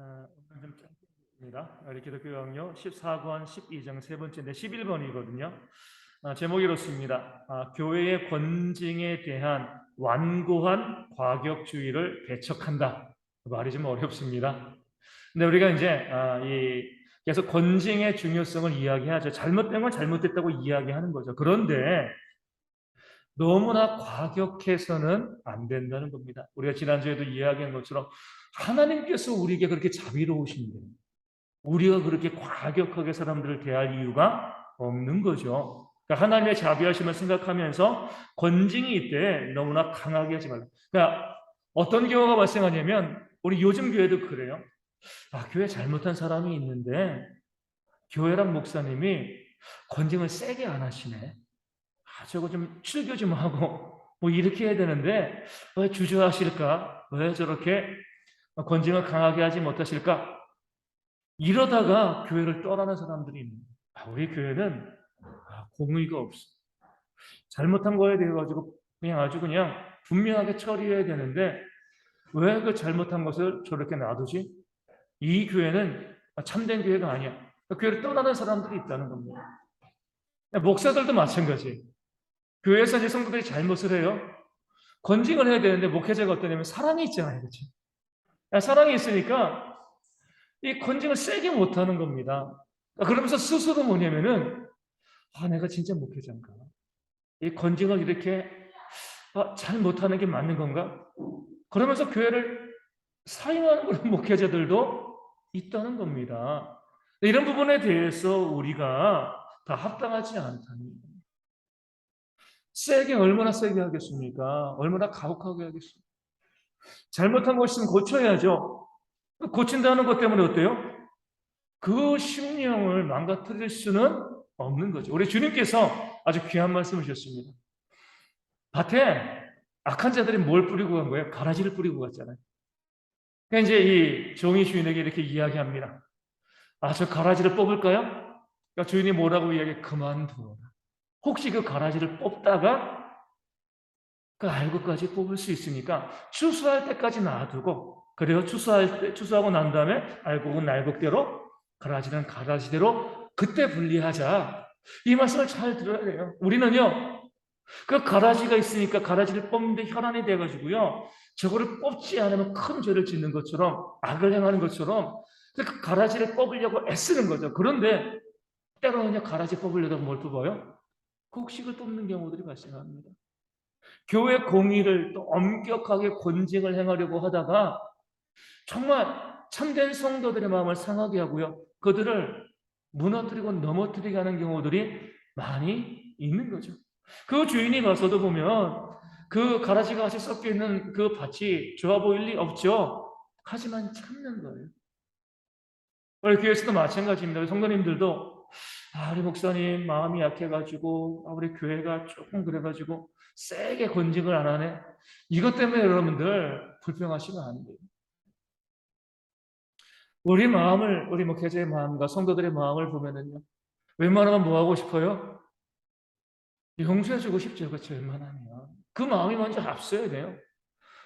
오늘 좀 짧습니다. 우리 기독교 강요 14권 12장 세 번째인데 11번이거든요. 제목이 이렇습니다. 교회의 권징에 대한 완고한 과격주의를 배척한다. 말이 좀 어렵습니다. 근데 우리가 이제 계속 권징의 중요성을 이야기하죠. 잘못된 건 잘못됐다고 이야기하는 거죠. 그런데 너무나 과격해서는 안 된다는 겁니다. 우리가 지난주에도 이야기한 것처럼 하나님께서 우리에게 그렇게 자비로우신데 우리가 그렇게 과격하게 사람들을 대할 이유가 없는 거죠. 그러니까 하나님의 자비하심을 생각하면서 권징이 있대 너무나 강하게 하지 말라. 그러니까 어떤 경우가 발생하냐면 우리 요즘 교회도 그래요. 교회 잘못한 사람이 있는데 교회랑 목사님이 권징을 세게 안 하시네. 저거 좀 출교 좀 하고 뭐 이렇게 해야 되는데 왜 주저하실까? 왜 저렇게 권징을 강하게 하지 못하실까? 이러다가 교회를 떠나는 사람들이 있는 거예요. 우리 교회는 공의가 없어. 잘못한 거에 대해 가지고 그냥 아주 그냥 분명하게 처리해야 되는데 왜 그 잘못한 것을 저렇게 놔두지? 이 교회는 참된 교회가 아니야. 교회를 떠나는 사람들이 있다는 겁니다. 목사들도 마찬가지. 교회에서 이제 성도들이 잘못을 해요. 권징을 해야 되는데 목회자가 어떠냐면 사랑이 있잖아요. 그렇죠? 사랑이 있으니까 이 권징을 세게 못하는 겁니다. 그러면서 스스로 뭐냐면은 내가 진짜 목회자인가? 이 권징을 이렇게 잘 못하는 게 맞는 건가? 그러면서 교회를 사임하는 그런 목회자들도 있다는 겁니다. 이런 부분에 대해서 우리가 다 합당하지 않다는 겁니다. 세게 얼마나 세게 하겠습니까? 얼마나 가혹하게 하겠습니까? 잘못한 것 있으면 고쳐야죠. 고친다는 것 때문에 어때요? 그 심령을 망가뜨릴 수는 없는 거죠. 우리 주님께서 아주 귀한 말씀을 주셨습니다. 밭에 악한 자들이 뭘 뿌리고 간 거예요? 가라지를 뿌리고 갔잖아요. 그러니까 이제 이 종이 주인에게 이렇게 이야기합니다. 저 가라지를 뽑을까요? 그러니까 주인이 뭐라고 이야기해? 그만두어라. 혹시 그 가라지를 뽑다가 그 알곡까지 뽑을 수 있으니까 추수할 때까지 놔두고 그래요. 추수하고 난 다음에 알곡은 알곡대로 가라지는 가라지대로 그때 분리하자. 이 말씀을 잘 들어야 돼요. 우리는요. 그 가라지가 있으니까 가라지를 뽑는데 혈안이 돼가지고요. 저거를 뽑지 않으면 큰 죄를 짓는 것처럼 악을 행하는 것처럼 그 가라지를 뽑으려고 애쓰는 거죠. 그런데 때로는 가라지 뽑으려다가 뭘 뽑아요? 곡식을 뽑는 경우들이 발생합니다. 교회 공의를 또 엄격하게 권징을 행하려고 하다가 정말 참된 성도들의 마음을 상하게 하고요. 그들을 무너뜨리고 넘어뜨리게 하는 경우들이 많이 있는 거죠. 그 주인이 가서도 보면 그 가라지가 같이 섞여 있는 그 밭이 좋아 보일 리 없죠. 하지만 참는 거예요. 우리 교회에서도 마찬가지입니다. 성도님들도 우리 목사님 마음이 약해가지고 우리 교회가 조금 그래가지고 세게 권징을 안 하네. 이것 때문에 여러분들 불평하시면 안 돼요. 우리 목회자의 마음과 성도들의 마음을 보면은요. 웬만하면 뭐 하고 싶어요? 용서해주고 싶죠. 그렇죠. 웬만하면. 그 마음이 먼저 앞서야 돼요.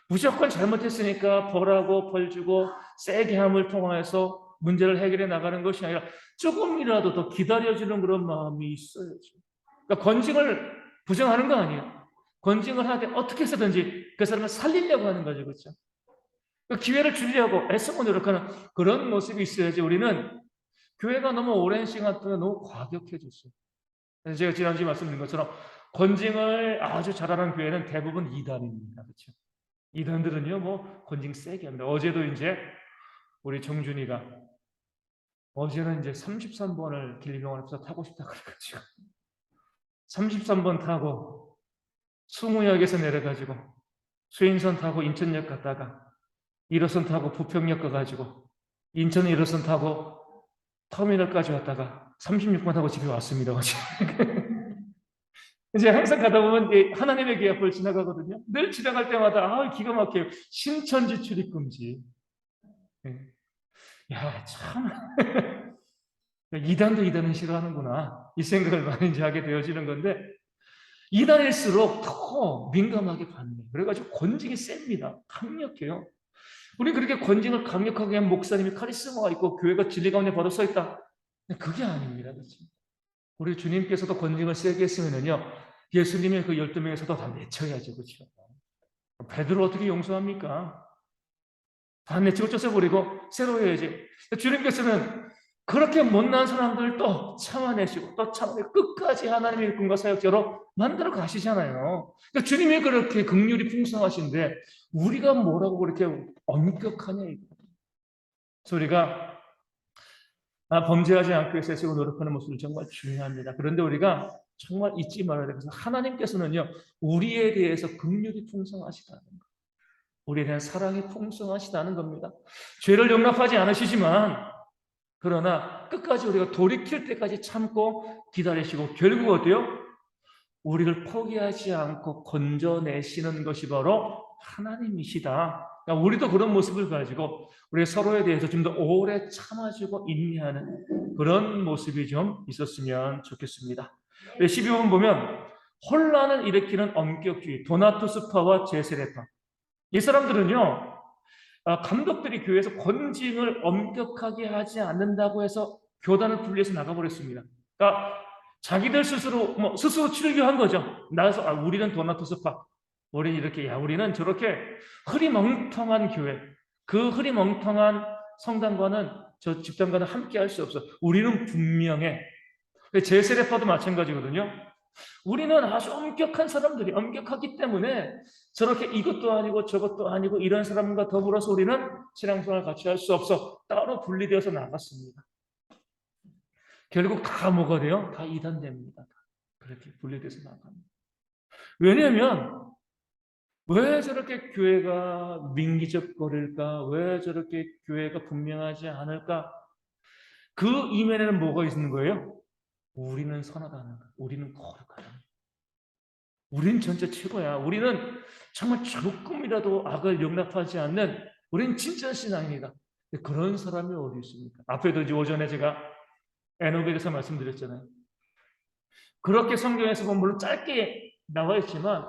무조건 잘못했으니까 벌하고 벌 주고 세게 함을 통하여서 문제를 해결해 나가는 것이 아니라 조금이라도 더 기다려주는 그런 마음이 있어야죠. 그러니까 권징을 부정하는 거 아니에요. 권징을 하되 어떻게 해서든지 그 사람을 살리려고 하는 거죠. 그렇죠? 그러니까 기회를 주려고 애쓰고 노력하는 그런 모습이 있어야지 우리는 교회가 너무 오랜 시간 동안 너무 과격해졌어요. 그래서 제가 지난주에 말씀드린 것처럼 권징을 아주 잘하는 교회는 대부분 이단입니다. 그렇죠? 이단들은요, 뭐 권징 세게 합니다. 어제도 이제 우리 정준이가 어제는 이제 33번을 길리병원 앞에서 타고 싶다 그래가지고 33번 타고 승우역에서 내려가지고 수인선 타고 인천역 갔다가 1호선 타고 부평역 가가지고 인천 1호선 타고 터미널까지 왔다가 36번 타고 집에 왔습니다. 어제. 이제 항상 가다 보면 하나님의 길 앞을 지나가거든요. 늘 지나갈 때마다 기가 막혀요. 신천지 출입금지. 야, 참. 이단도 이단은 싫어하는구나. 이 생각을 많이 이제 하게 되어지는 건데, 이단일수록 더 민감하게 받는. 그래가지고 권징이 셉니다. 강력해요. 우리 그렇게 권징을 강력하게 한 목사님이 카리스마가 있고 교회가 진리 가운데 바로 서 있다. 그게 아닙니다. 그렇죠? 우리 주님께서도 권징을 세게 했으면요. 예수님의 그 12명에서도 다 내쳐야죠. 그렇죠? 베드로 어떻게 용서합니까? 다 내치고 쫓아버리고 새로 해야지. 주님께서는 그렇게 못난 사람들 또 참아내시고 또 참아내고 끝까지 하나님의 일꾼과 사역자로 만들어 가시잖아요. 그러니까 주님이 그렇게 긍휼이 풍성하신데 우리가 뭐라고 그렇게 엄격하냐 이거. 그래서 우리가 범죄하지 않기 위해서 애쓰고 노력하는 모습은 정말 중요합니다. 그런데 우리가 정말 잊지 말아야 되겠서 하나님께서는요 우리에 대해서 긍휼이 풍성하시다는 거. 우리에 대한 사랑이 풍성하시다는 겁니다. 죄를 용납하지 않으시지만 그러나 끝까지 우리가 돌이킬 때까지 참고 기다리시고 결국 어때요? 우리를 포기하지 않고 건져내시는 것이 바로 하나님이시다. 그러니까 우리도 그런 모습을 가지고 우리 서로에 대해서 좀 더 오래 참아주고 인내하는 그런 모습이 좀 있었으면 좋겠습니다. 12번 보면 혼란을 일으키는 엄격주의 도나투스파와 제세례파 이 사람들은요 감독들이 교회에서 권징을 엄격하게 하지 않는다고 해서 교단을 분리해서 나가버렸습니다. 그러니까 자기들 스스로 스스로 출교한 거죠. 나서 우리는 도나토스파, 우리는 이렇게 우리는 저렇게 흐리멍텅한 교회, 그 흐리멍텅한 성당과는 저 집단과는 함께할 수 없어. 우리는 분명해. 제세례파도 마찬가지거든요. 우리는 아주 엄격한 사람들이 엄격하기 때문에 저렇게 이것도 아니고 저것도 아니고 이런 사람과 더불어서 우리는 신앙생활을 같이 할 수 없어. 따로 분리되어서 나갔습니다. 결국 다 뭐가 돼요? 다 이단됩니다. 그렇게 분리돼서 나갑니다. 왜냐하면 왜 저렇게 교회가 민기적거릴까? 왜 저렇게 교회가 분명하지 않을까? 그 이면에는 뭐가 있는 거예요? 우리는 선하다는 거. 우리는 거룩하다. 우리는 전체 최고야. 우리는 정말 조금이라도 악을 용납하지 않는 우리는 진짜 신앙입니다. 그런 사람이 어디 있습니까? 앞에도 이제 오전에 제가 에녹에 대해서 말씀드렸잖아요. 그렇게 성경에서 보면 물론 짧게 나와 있지만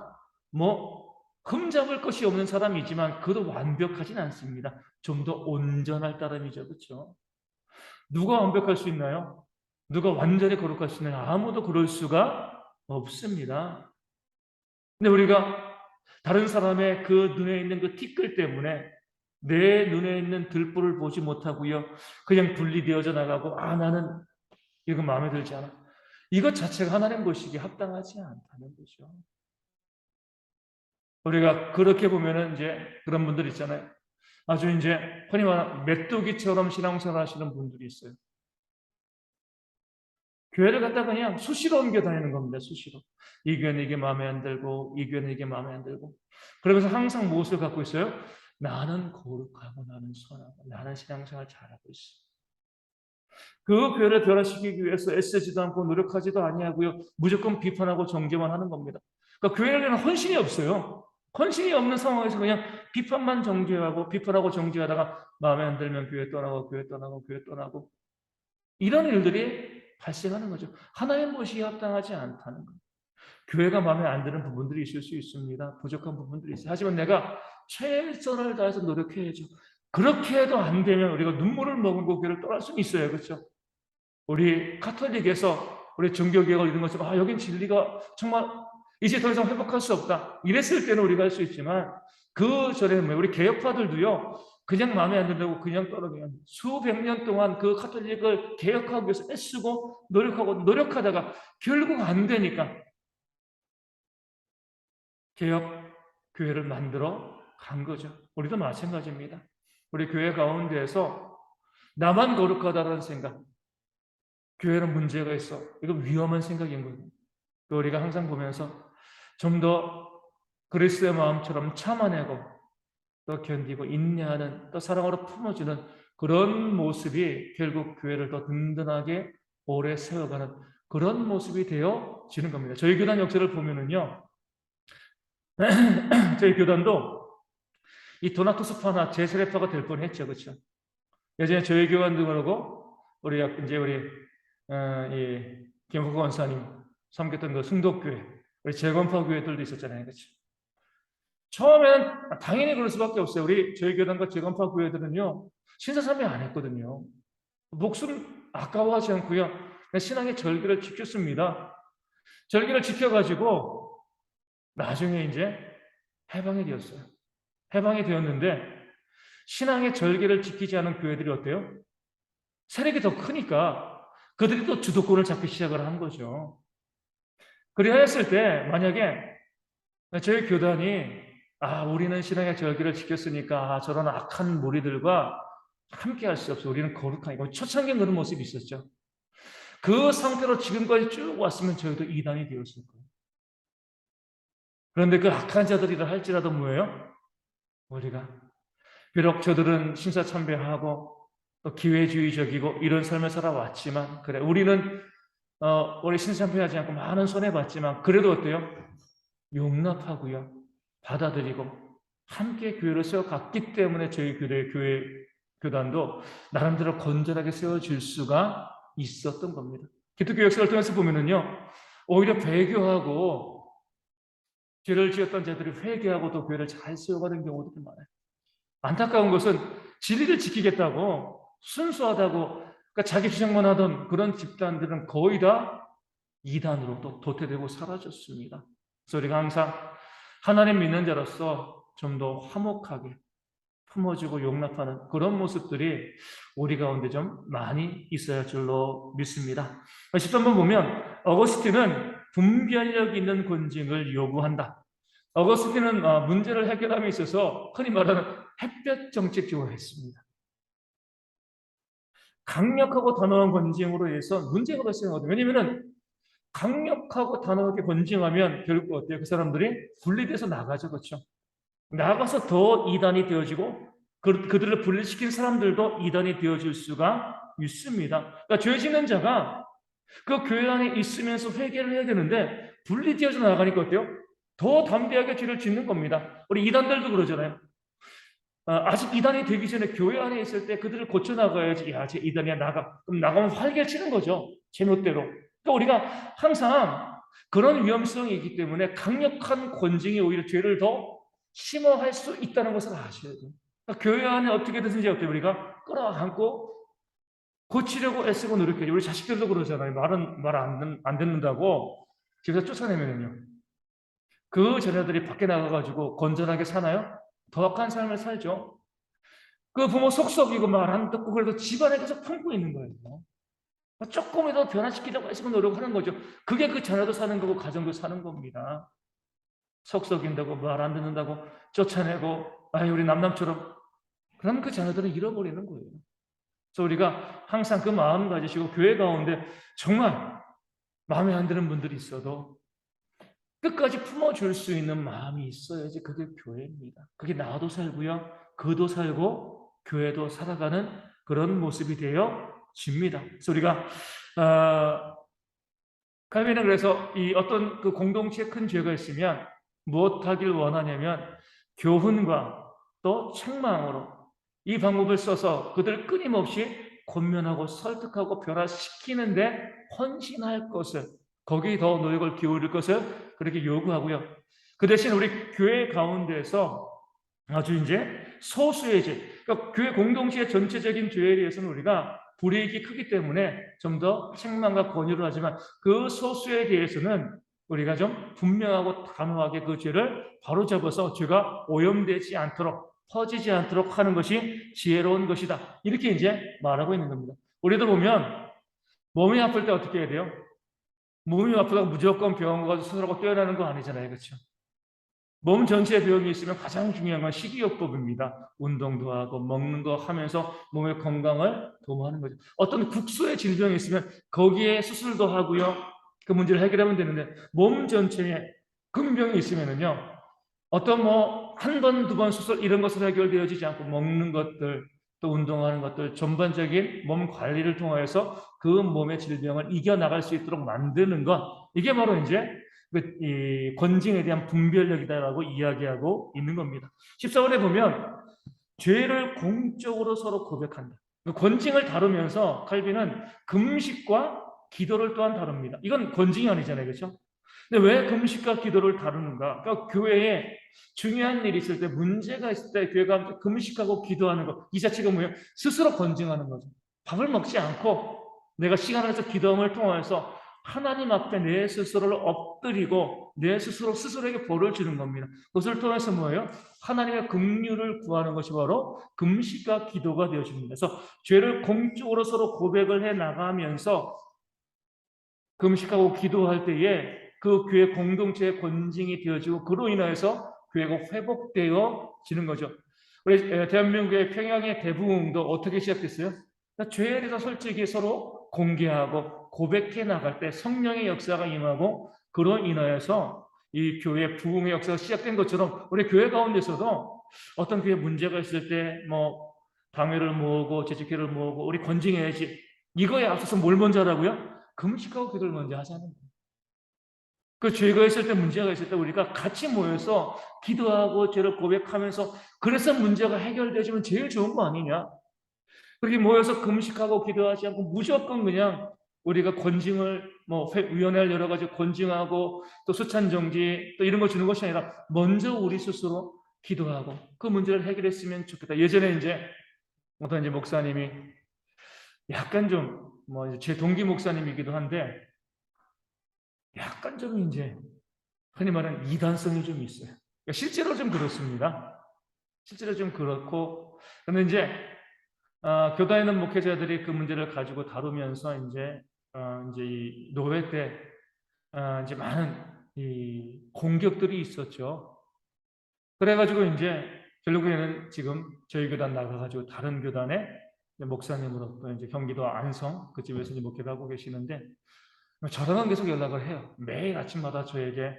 흠잡을 것이 없는 사람이지만 그도 완벽하진 않습니다. 좀 더 온전할 따름이죠. 그렇죠? 누가 완벽할 수 있나요? 누가 완전히 거룩할 수 있나요? 아무도 그럴 수가 없습니다. 근데 우리가 다른 사람의 그 눈에 있는 그 티끌 때문에 내 눈에 있는 들불을 보지 못하고요. 그냥 분리되어져 나가고 나는 이거 마음에 들지 않아. 이것 자체가 하나님 보시기에 합당하지 않다는 거죠. 우리가 그렇게 보면은 이제 그런 분들 있잖아요. 아주 이제 흔히 말하는 메뚜기처럼 신앙생활 하시는 분들이 있어요. 교회를 갖다 그냥 수시로 옮겨 다니는 겁니다. 수시로. 이 교회는 이게 마음에 안 들고 이 교회는 이게 마음에 안 들고 그러면서 항상 무엇을 갖고 있어요? 나는 거룩하고 나는 선하고 나는 신앙생활 잘하고 있어. 그 교회를 변화시키기 위해서 애쓰지도 않고 노력하지도 아니하고요. 무조건 비판하고 정죄만 하는 겁니다. 그러니까 교회에는 헌신이 없어요. 헌신이 없는 상황에서 그냥 비판만 정죄하고 비판하고 정죄하다가 마음에 안 들면 교회 떠나고 교회 떠나고 교회 떠나고 이런 일들이 발생하는 거죠. 하나님 보시기에 합당하지 않다는 거예요. 교회가 마음에 안 드는 부분들이 있을 수 있습니다. 부족한 부분들이 있어요. 하지만 내가 최선을 다해서 노력해야죠. 그렇게 해도 안 되면 우리가 눈물을 머금고 교회를 떠날 수는 있어요. 그렇죠? 우리 카톨릭에서 우리 종교개혁을 이룬 것처럼 여긴 진리가 정말 이제 더 이상 회복할 수 없다. 이랬을 때는 우리가 할 수 있지만 그 전에 우리 개혁파들도요. 그냥 마음에 안 든다고 그냥 떨어져요. 수백 년 동안 그 카톨릭을 개혁하기 위해서 애쓰고 노력하다가 결국 안 되니까 개혁 교회를 만들어 간 거죠. 우리도 마찬가지입니다. 우리 교회 가운데에서 나만 거룩하다는 생각, 교회는 문제가 있어. 이거 위험한 생각인 거예요. 우리가 항상 보면서 좀 더 그리스도의 마음처럼 참아내고 또 견디고 인내하는 또 사랑으로 품어주는 그런 모습이 결국 교회를 더 든든하게 오래 세워가는 그런 모습이 되어지는 겁니다. 저희 교단 역사를 보면은요, 저희 교단도 이 도나토스파나 제세례파가 될 뻔했죠, 그렇죠? 예전에 저희 교단도 그러고 우리 이 김福권사님 섬겼던 그 승덕교회, 우리 재건파 교회들도 있었잖아요, 그렇죠? 처음에는 당연히 그럴 수밖에 없어요. 저희 교단과 재건파 교회들은요, 신사참배 안 했거든요. 목숨 아까워하지 않고요, 신앙의 절기를 지켰습니다. 절기를 지켜가지고 나중에 이제 해방이 되었어요. 해방이 되었는데 신앙의 절기를 지키지 않은 교회들이 어때요? 세력이 더 크니까 그들이 또 주도권을 잡기 시작을 한 거죠. 그리하였을 때 만약에 저희 교단이 우리는 신앙의 절기를 지켰으니까 저런 악한 무리들과 함께 할 수 없어. 우리는 거룩하니까. 초창기엔 그런 모습이 있었죠. 그 상태로 지금까지 쭉 왔으면 저희도 이단이 되었을 거예요. 그런데 그 악한 자들이라 할지라도 뭐예요? 우리가 비록 저들은 신사참배하고 또 기회주의적이고 이런 삶을 살아왔지만 그래 우리는 우리 신사참배하지 않고 많은 손해봤지만 그래도 어때요? 용납하고요. 받아들이고 함께 교회를 세워갔기 때문에 저희 교회 교단도 나름대로 건전하게 세워질 수가 있었던 겁니다. 기독교 역사를 통해서 보면은요, 오히려 배교하고 죄를 지었던 자들이 회개하고 또 교회를 잘 세워가는 경우도 많아요. 안타까운 것은 진리를 지키겠다고 순수하다고 그러니까 자기 주장만 하던 그런 집단들은 거의 다 이단으로 또 도태되고 사라졌습니다. 그래서 우리가 항상 하나님 믿는 자로서 좀 더 화목하게 품어주고 용납하는 그런 모습들이 우리 가운데 좀 많이 있어야 할 줄로 믿습니다. 13번 보면 어거스틴은 분별력 있는 권징을 요구한다. 어거스틴은 문제를 해결함에 있어서 흔히 말하는 햇볕 정책적으로 했습니다. 강력하고 단호한 권징으로 해서 문제가 발생하거든요. 왜냐하면 강력하고 단호하게 권징하면 결국 어때요? 그 사람들이 분리돼서 나가죠. 그렇죠? 나가서 더 이단이 되어지고 그들을 분리시킨 사람들도 이단이 되어질 수가 있습니다. 그러니까 죄 짓는 자가 그 교회 안에 있으면서 회개를 해야 되는데 분리되어져 나가니까 어때요? 더 담대하게 죄를 짓는 겁니다. 우리 이단들도 그러잖아요. 아직 이단이 되기 전에 교회 안에 있을 때 그들을 고쳐나가야지. 쟤 이단이야, 나가. 그럼 나가면 활개를 치는 거죠. 제멋대로. 그러니까 우리가 항상 그런 위험성이 있기 때문에 강력한 권징이 오히려 죄를 더 심화할 수 있다는 것을 아셔야 돼요. 그러니까 교회 안에 어떻게든지 어때요? 우리가 끌어안고 고치려고 애쓰고 노력해요. 우리 자식들도 그러잖아요. 말 안 듣는다고 집에서 쫓아내면요. 그 자녀들이 밖에 나가가지고 건전하게 사나요? 더 악한 삶을 살죠. 그 부모 속썩이고 말 안 듣고 그래도 집안에 계속 품고 있는 거예요. 조금이라도 변화시키려고 애쓰고 노력하는 거죠. 그게 그 자녀도 사는 거고 가정도 사는 겁니다. 속썩인다고 말 안 듣는다고 쫓아내고 우리 남남처럼 그럼 그 자녀들은 잃어버리는 거예요. 그래서 우리가 항상 그 마음 가지시고 교회 가운데 정말 마음에 안 드는 분들이 있어도 끝까지 품어줄 수 있는 마음이 있어야지 그게 교회입니다. 그게 나도 살고요. 그도 살고 교회도 살아가는 그런 모습이 되어집니다. 그래서 우리가 칼빈은 그래서 이 어떤 그 공동체에 큰 죄가 있으면 무엇하길 원하냐면 교훈과 또 책망으로 이 방법을 써서 그들 끊임없이 권면하고 설득하고 변화시키는데 헌신할 것을 거기에 더 노력을 기울일 것을 그렇게 요구하고요. 그 대신 우리 교회 가운데서 아주 이제 소수의 죄, 그러니까 교회 공동체의 전체적인 죄에 대해서는 우리가 불이익이 크기 때문에 좀 더 책망과 권유를 하지만 그 소수에 대해서는 우리가 좀 분명하고 단호하게 그 죄를 바로잡아서 죄가 오염되지 않도록 퍼지지 않도록 하는 것이 지혜로운 것이다. 이렇게 이제 말하고 있는 겁니다. 우리도 보면 몸이 아플 때 어떻게 해야 돼요? 몸이 아프다고 무조건 병원 가서 수술하고 뛰어나는 거 아니잖아요. 그렇죠? 몸 전체에 병이 있으면 가장 중요한 건 식이요법입니다. 운동도 하고 먹는 거 하면서 몸의 건강을 도모하는 거죠. 어떤 국소의 질병이 있으면 거기에 수술도 하고요. 그 문제를 해결하면 되는데 몸 전체에 근병이 있으면은요. 어떤 한 번, 두 번 수술 이런 것으로 해결되어지지 않고 먹는 것들 또 운동하는 것들 전반적인 몸 관리를 통해서 그 몸의 질병을 이겨나갈 수 있도록 만드는 것 이게 바로 이제 이 권징에 대한 분별력이다라고 이야기하고 있는 겁니다. 14절에 보면 죄를 공적으로 서로 고백한다. 권징을 다루면서 칼빈은 금식과 기도를 또한 다룹니다. 이건 권징이 아니잖아요. 그렇죠? 근데 왜 금식과 기도를 다루는가? 그러니까 교회에 중요한 일이 있을 때, 문제가 있을 때 교회가 금식하고 기도하는 것, 이 자체가 뭐예요? 스스로 건증하는 거죠. 밥을 먹지 않고 내가 시간을 내서 기도함을 통해서 하나님 앞에 내 스스로를 엎드리고 내 스스로에게 벌을 주는 겁니다. 그것을 통해서 뭐예요? 하나님의 긍휼을 구하는 것이 바로 금식과 기도가 되어집니다. 그래서 죄를 공적으로 서로 고백을 해 나가면서 금식하고 기도할 때에 그 교회 공동체의 권징이 되어지고 그로 인하여서 교회가 회복되어지는 거죠. 우리 대한민국의 평양의 대부흥도 어떻게 시작됐어요? 그러니까 죄에 대해서 솔직히 서로 공개하고 고백해 나갈 때 성령의 역사가 임하고 그로 인하여서 이 교회 부흥의 역사가 시작된 것처럼 우리 교회 가운데서도 어떤 교회 문제가 있을 때 뭐 당회를 모으고 재직회를 모으고 우리 권징해야지, 이거에 앞서서 뭘 먼저 하라고요? 금식하고 기도를 먼저 하자는 거예요. 그 죄가 있을 때, 문제가 있을 때 우리가 같이 모여서 기도하고 죄를 고백하면서 그래서 문제가 해결되지면 제일 좋은 거 아니냐? 그렇게 모여서 금식하고 기도하지 않고 무조건 그냥 우리가 권징을 위원회를 여러 가지 권징하고 또 수찬 정지 또 이런 거 주는 것이 아니라 먼저 우리 스스로 기도하고 그 문제를 해결했으면 좋겠다. 예전에 이제 어떤 이제 목사님이 약간 좀 제 동기 목사님이기도 한데 약간 좀 이제 흔히 말하는 이단성이 좀 있어요. 그러니까 실제로 좀 그렇습니다. 실제로 좀 그렇고, 그런데 이제 교단에 있는 목회자들이 그 문제를 가지고 다루면서 이제 이 노회 때 이제 많은 이 공격들이 있었죠. 그래가지고 이제 결국에는 지금 저희 교단 나가가지고 다른 교단의 목사님으로 또 이제 경기도 안성 그 집에서 이제 목회를 하고 계시는데 저랑은 계속 연락을 해요. 매일 아침마다 저에게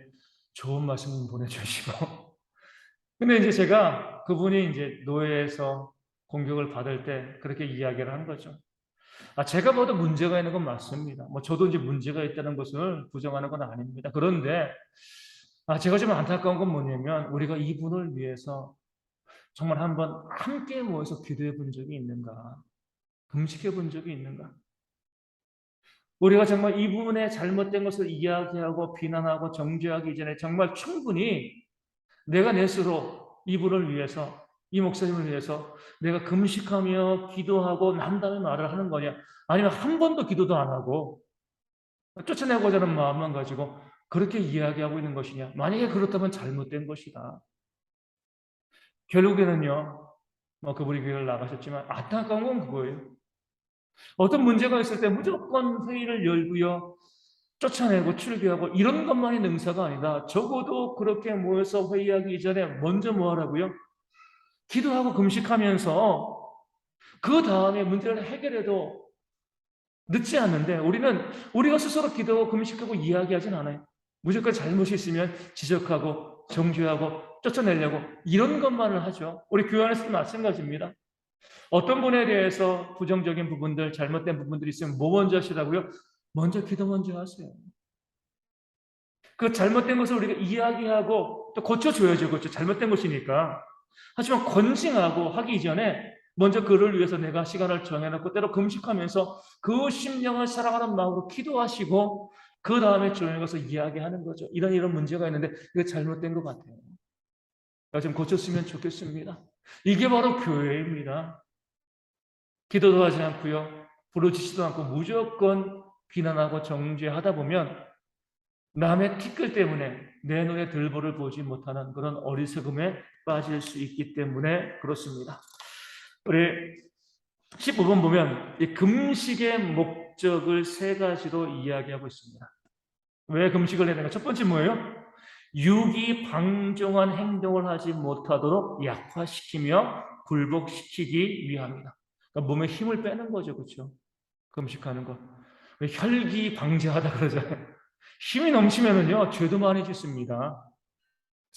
좋은 말씀 보내주시고. 근데 이제 제가 그분이 이제 노예에서 공격을 받을 때 그렇게 이야기를 한 거죠. 제가 봐도 문제가 있는 건 맞습니다. 저도 이제 문제가 있다는 것을 부정하는 건 아닙니다. 그런데 제가 좀 안타까운 건 뭐냐면 우리가 이분을 위해서 정말 한번 함께 모여서 기도해 본 적이 있는가? 금식해 본 적이 있는가? 우리가 정말 이분의 잘못된 것을 이야기하고 비난하고 정죄하기 이전에 정말 충분히 내가 내 스스로 이분을 위해서, 이 목사님을 위해서 내가 금식하며 기도하고 난 다음에 말을 하는 거냐? 아니면 한 번도 기도도 안 하고 쫓아내고자 하는 마음만 가지고 그렇게 이야기하고 있는 것이냐? 만약에 그렇다면 잘못된 것이다. 결국에는요, 그분이 교회를 나가셨지만 안타까운 건 그거예요. 어떤 문제가 있을 때 무조건 회의를 열고요, 쫓아내고 출교하고 이런 것만이 능사가 아니다. 적어도 그렇게 모여서 회의하기 이전에 먼저 뭐 하라고요? 기도하고 금식하면서 그 다음에 문제를 해결해도 늦지 않는데 우리가 스스로 기도하고 금식하고 이야기하진 않아요. 무조건 잘못이 있으면 지적하고 정죄하고 쫓아내려고 이런 것만을 하죠. 우리 교회 안에서도 마찬가지입니다. 어떤 분에 대해서 부정적인 부분들, 잘못된 부분들이 있으면 뭐 먼저 하시라고요? 먼저 기도 먼저 하세요. 그 잘못된 것을 우리가 이야기하고 또 고쳐줘야죠. 그렇죠. 잘못된 것이니까. 하지만 권징하고 하기 이전에 먼저 그를 위해서 내가 시간을 정해놓고 때로 금식하면서 그 심령을 사랑하는 마음으로 기도하시고 그 다음에 조용히 가서 이야기하는 거죠. 이런 문제가 있는데 이거 잘못된 것 같아요. 좀 고쳤으면 좋겠습니다. 이게 바로 교회입니다. 기도도 하지 않고요. 부르짖지도 않고 무조건 비난하고 정죄하다 보면 남의 티끌 때문에 내 눈에 들보를 보지 못하는 그런 어리석음에 빠질 수 있기 때문에 그렇습니다. 우리 15번 보면 이 금식의 목적을 세 가지로 이야기하고 있습니다. 왜 금식을 해야 되는가? 첫 번째 뭐예요? 육이 방종한 행동을 하지 못하도록 약화시키며 굴복시키기 위함이다. 그러니까 몸에 힘을 빼는 거죠. 그렇죠? 금식하는 거. 혈기 방지하다 그러잖아요. 힘이 넘치면은요, 죄도 많이 짓습니다.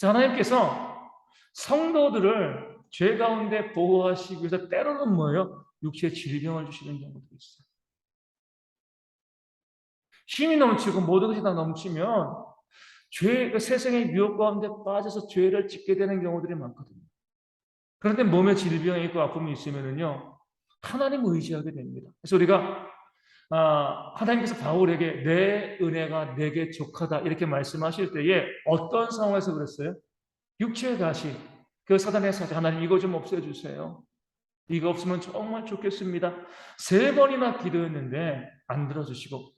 하나님께서 성도들을 죄 가운데 보호하시기 위해서 때로는 뭐예요? 육체의 질병을 주시는 경우도 있어요. 힘이 넘치고 모든 것이 다 넘치면 그 세상의 유혹 가운데 빠져서 죄를 짓게 되는 경우들이 많거든요. 그런데 몸에 질병이 있고 아픔이 있으면은요, 하나님을 의지하게 됩니다. 그래서 우리가 하나님께서 바울에게 내 은혜가 내게 족하다 이렇게 말씀하실 때에 어떤 상황에서 그랬어요? 육체의 가시, 그 사단의 사자, 하나님 이거 좀 없애주세요. 이거 없으면 정말 좋겠습니다. 3번이나 기도했는데 안 들어주시고,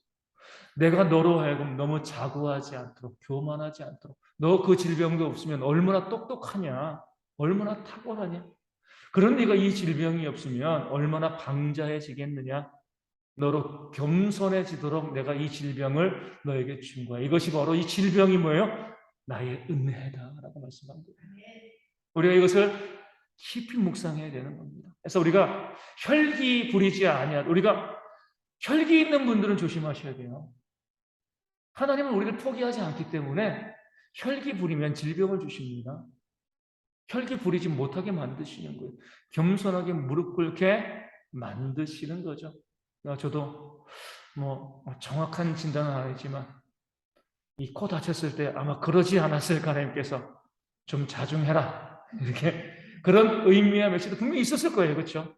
내가 너로 하여금 너무 자고하지 않도록, 교만하지 않도록, 너 그 질병도 없으면 얼마나 똑똑하냐, 얼마나 탁월하냐, 그런 네가 이 질병이 없으면 얼마나 방자해지겠느냐, 너로 겸손해지도록 내가 이 질병을 너에게 준 거야. 이것이 바로 이 질병이 뭐예요? 나의 은혜다라고 말씀합니다. 우리가 이것을 깊이 묵상해야 되는 겁니다. 그래서 우리가 혈기 부리지 아니하, 우리가 혈기 있는 분들은 조심하셔야 돼요. 하나님은 우리를 포기하지 않기 때문에 혈기 부리면 질병을 주십니다. 혈기 부리지 못하게 만드시는 거예요. 겸손하게 무릎 꿇게 만드시는 거죠. 저도 뭐 정확한 진단은 아니지만 이 코 다쳤을 때 아마 그러지 않았을까, 하나님께서 좀 자중해라, 이렇게 그런 의미와 메시지도 분명히 있었을 거예요. 그렇죠?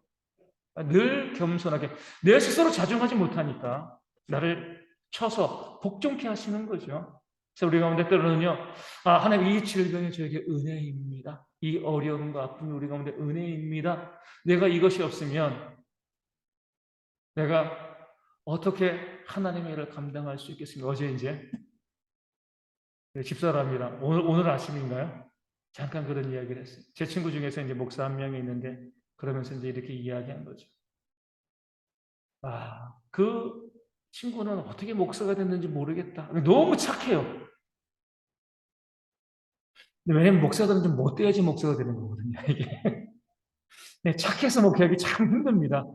늘 겸손하게, 내 스스로 자중하지 못하니까 나를 쳐서 복종케 하시는 거죠. 그래서 우리 가운데 때로는요, 하나님 이 질병이 저에게 은혜입니다. 이 어려움과 아픔이 우리 가운데 은혜입니다. 내가 이것이 없으면 내가 어떻게 하나님의 일을 감당할 수 있겠습니까? 어제 이제 집사람이랑 오늘 아침인가요? 잠깐 그런 이야기를 했어요. 제 친구 중에서 이제 목사 한 명이 있는데 그러면서 이제 이렇게 이야기한 거죠. 그 친구는 어떻게 목사가 됐는지 모르겠다. 너무 착해요. 왜냐면 목사들은 좀 못돼야지 목사가 되는 거거든요, 이게. 네, 착해서 목회하기 참 힘듭니다.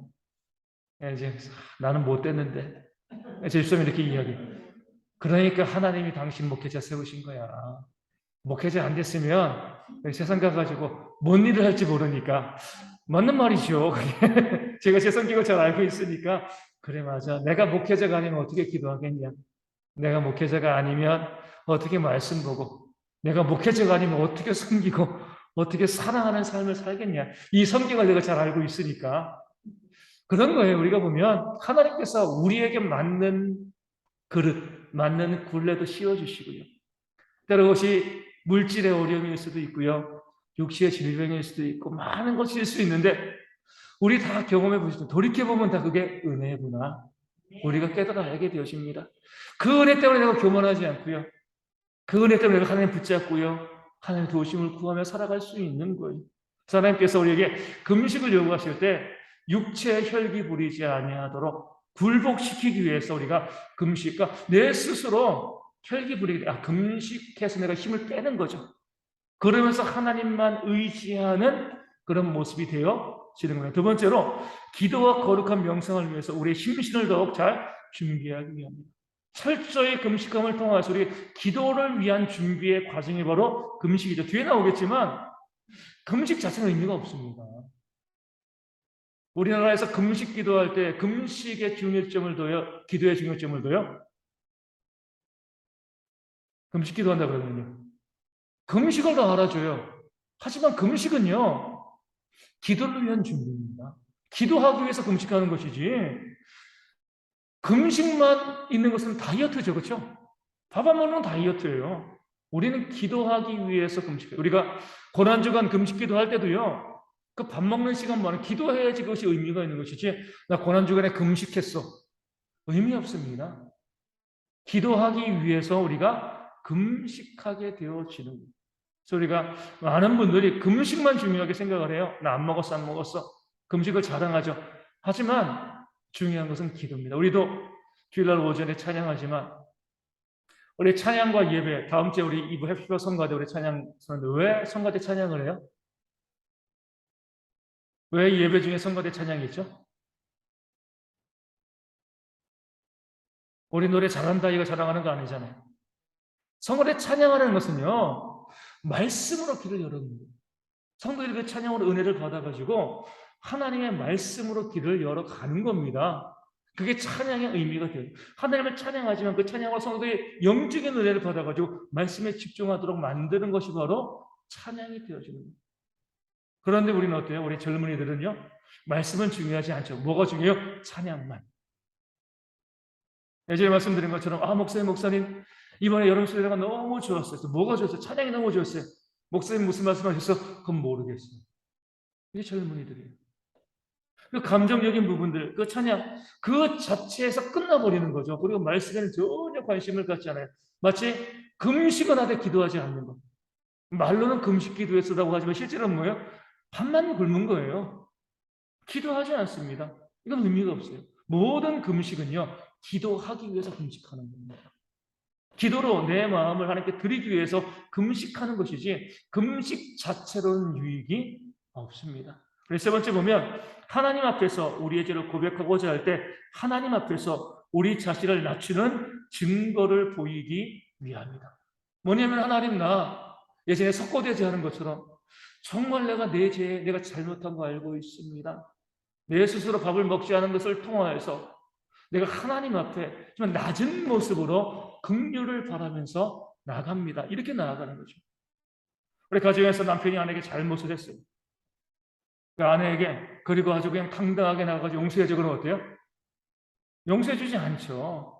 이제 나는 못됐는데. 제 집사람이 이렇게 이야기. 그러니까 하나님이 당신 목회자 세우신 거야. 목회자 안 됐으면 세상 가가지고 뭔 일을 할지 모르니까. 맞는 말이죠. 제가 제 성격을 잘 알고 있으니까. 그래, 맞아. 내가 목회자가 아니면 어떻게 기도하겠냐. 내가 목회자가 아니면 어떻게 말씀 보고, 내가 목회자가 아니면 어떻게 섬기고, 어떻게 사랑하는 삶을 살겠냐. 이 성경을 내가 잘 알고 있으니까. 그런 거예요. 우리가 보면 하나님께서 우리에게 맞는 그릇, 맞는 굴레도 씌워주시고요. 때로 그것이 물질의 어려움일 수도 있고요. 육체의 질병일 수도 있고 많은 것일 수 있는데 우리 다 경험해 보시죠. 돌이켜보면 다 그게 은혜구나. 우리가 깨달아 알게 되어집니다. 그 은혜 때문에 내가 교만하지 않고요. 그 은혜 때문에 내가 하나님 붙잡고요. 하나님의 도우심을 구하며 살아갈 수 있는 거예요. 하나님께서 우리에게 금식을 요구하실 때 육체의 혈기 부리지 아니하도록 굴복시키기 위해서 우리가 금식과 내 스스로 혈기 부리기, 금식해서 내가 힘을 빼는 거죠. 그러면서 하나님만 의지하는 그런 모습이 되어지는 거예요. 두 번째로 기도와 거룩한 명상을 위해서 우리의 심신을 더욱 잘 준비하기 위함입니다. 철저히 금식함을 통해서 우리 기도를 위한 준비의 과정이 바로 금식이죠. 뒤에 나오겠지만 금식 자체는 의미가 없습니다. 우리나라에서 금식 기도할 때 금식의 중요점을 둬요? 기도의 중요점을 둬요? 금식 기도한다 그러면요. 금식을 더 알아줘요. 하지만 금식은요, 기도를 위한 준비입니다. 기도하기 위해서 금식하는 것이지, 금식만 있는 것은 다이어트죠. 그렇죠? 밥 안 먹는 건 다이어트예요. 우리는 기도하기 위해서 금식해요. 우리가 고난주간 금식 기도할 때도요, 그 밥 먹는 시간만은 기도해야지 그것이 의미가 있는 것이지, 나 고난주간에 금식했어. 의미 없습니다. 기도하기 위해서 우리가 금식하게 되어지는 거예요. 그래서 우리가 많은 분들이 금식만 중요하게 생각을 해요. 나 안 먹었어, 안 먹었어. 금식을 자랑하죠. 하지만 중요한 것은 기도입니다. 우리도 주일날 오전에 찬양하지만 우리 찬양과 예배, 다음 주에 우리 이부 해피버 성가대 우리 찬양 선언데 왜 성가대 찬양을 해요? 왜 예배 중에 성가대 찬양이 있죠? 우리 노래 잘한다 이거 자랑하는 거 아니잖아요. 성가대 찬양하는 것은요, 말씀으로 길을 열어놓는 거예요. 성도들이 그 찬양으로 은혜를 받아가지고 하나님의 말씀으로 길을 열어가는 겁니다. 그게 찬양의 의미가 돼요. 하나님을 찬양하지만 그 찬양으로 성도들이 영적인 은혜를 받아가지고 말씀에 집중하도록 만드는 것이 바로 찬양이 되어지는 거예요. 그런데 우리는 어때요? 우리 젊은이들은요, 말씀은 중요하지 않죠. 뭐가 중요해요? 찬양만. 예전에 말씀드린 것처럼 목사님 이번에 여름 수련회가 너무 좋았어요. 뭐가 좋았어요? 찬양이 너무 좋았어요. 목사님 무슨 말씀하셨어? 그건 모르겠어요. 이게 젊은이들이에요. 그 감정적인 부분들, 그 찬양, 그 자체에서 끝나버리는 거죠. 그리고 말씀에는 전혀 관심을 갖지 않아요. 마치 금식은 하되 기도하지 않는 것. 말로는 금식 기도했다고 하지만 실제로는 뭐예요? 밥만 굶은 거예요. 기도하지 않습니다. 이건 의미가 없어요. 모든 금식은요, 기도하기 위해서 금식하는 겁니다. 기도로 내 마음을 하나님께 드리기 위해서 금식하는 것이지 금식 자체로는 유익이 없습니다. 그래서 세 번째 보면 하나님 앞에서 우리의 죄를 고백하고자 할 때 하나님 앞에서 우리 자신을 낮추는 증거를 보이기 위함이다. 뭐냐면 하나님 나 예전에 석고대제 하는 것처럼 정말 내가 내 죄에 내가 잘못한 거 알고 있습니다. 내 스스로 밥을 먹지 않은 것을 통하여서 내가 하나님 앞에 좀 낮은 모습으로 긍휼을 바라면서 나갑니다. 이렇게 나아가는 거죠. 우리 가정에서 남편이 아내에게 잘못을 했어요. 그 아내에게 그리고 아주 그냥 당당하게 나가가지고 용서해줘. 그러면 어때요? 용서해주지 않죠.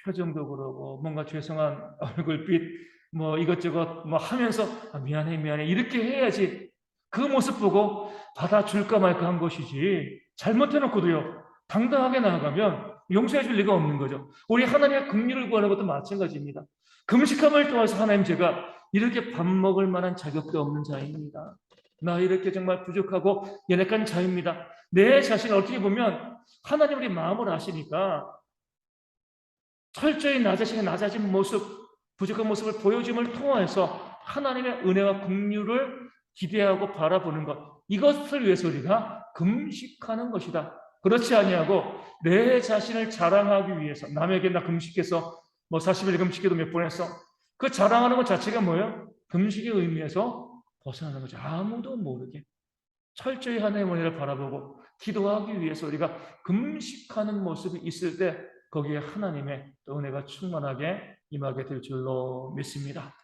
표정도 그러고 뭔가 죄송한 얼굴빛 뭐 이것저것 뭐 하면서 미안해 미안해 이렇게 해야지 그 모습 보고 받아줄까 말까 한 것이지 잘못해놓고도요 당당하게 나아가면 용서해 줄 리가 없는 거죠. 우리 하나님의 긍휼을 구하는 것도 마찬가지입니다. 금식함을 통해서 하나님 제가 이렇게 밥 먹을 만한 자격도 없는 자입니다. 나 이렇게 정말 부족하고 연약한 자입니다. 내 자신을 어떻게 보면 하나님 우리 마음을 아시니까 철저히 나 자신의 낮아진 모습, 부족한 모습을 보여줌을 통해서 하나님의 은혜와 긍휼을 기대하고 바라보는 것, 이것을 위해서 우리가 금식하는 것이다. 그렇지 아니하고 내 자신을 자랑하기 위해서 남에게 나 금식해서 뭐 40일 금식해도 몇 번 했어. 그 자랑하는 것 자체가 뭐예요? 금식의 의미에서 벗어나는 거죠. 아무도 모르게 철저히 하나님의 은혜를 바라보고 기도하기 위해서 우리가 금식하는 모습이 있을 때 거기에 하나님의 은혜가 충만하게 임하게 될 줄로 믿습니다.